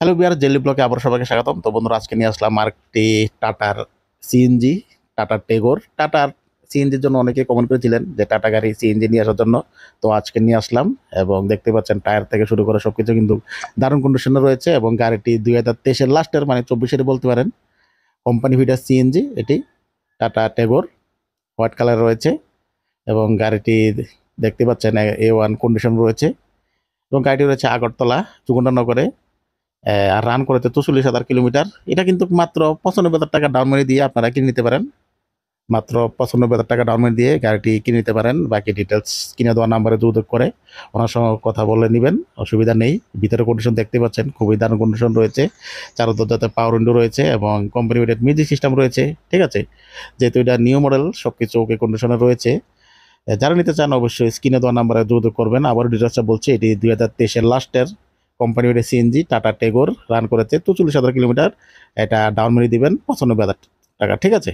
Hello বিয়ার jelly ব্লকে আবার সবাইকে স্বাগতম। তো বন্ধুরা, আজকে নিয়ে আসলাম আরেকটি টাটার সিএনজি, টাটার টেগোর। টাটার সিএনজির জন্য অনেকে কমেন্ট করেছিলেন যে টাটা গাড়ি সিএনজি নিয়ে আসার জন্য। তো আজকে নিয়ে আসলাম এবং দেখতে পাচ্ছেন টায়ার থেকে শুরু করে সবকিছু কিন্তু দারুণ কন্ডিশনে রয়েছে এবং গাড়িটি 2023-এর লাস্টের মানে 24-এর বলতে পারেন। কোম্পানি ফিটার সিএনজি এটি টাটা টেগোর, হোয়াইট কালার রয়েছে এবং গাড়িটি দেখতে পাচ্ছেন A1 কন্ডিশন রয়েছে এবং গাড়িটি রয়েছে আগরতলা চুকুন্দানগরে। আর রান করেছে ৪৪,০০০ কিলোমিটার। এটা কিন্তু মাত্র ৯৫,০০০ টাকা ডাউন পেমেন্ট দিয়ে আপনারা কিনে নিতে পারেন। মাত্র ৯৫,০০০ টাকা ডাউন পেমেন্ট দিয়ে গাড়িটি কিনে নিতে পারেন। বাকি ডিটেলস কিনে দেওয়া নাম্বারে যোগাযোগ করে ওনার সঙ্গে কথা বলে নেবেন, অসুবিধা নেই। ভিতরে কন্ডিশন দেখতে পাচ্ছেন, খুবই দারুণ কন্ডিশন রয়েছে। চারো দরজাতে পাওয়ার উইন্ডো রয়েছে এবং কোম্পানি ফিটেড মিউজিক সিস্টেম রয়েছে। ঠিক আছে, যেহেতু এটা নিউ মডেল সব কিছু ওকে কন্ডিশনে রয়েছে। যারা নিতে চান অবশ্যই স্ক্রিনে দেওয়া নাম্বারে যোগাযোগ করবেন। আবার ডিটেলসটা বলছি, এটি 2023-এর লাস্টের company CNG tata Tagore, run করেছে ৪৪,০০০ কিলোমিটার। এটা ডাউন মেরে দিবেন ৯৫,০০০ টাকা। ঠিক আছে।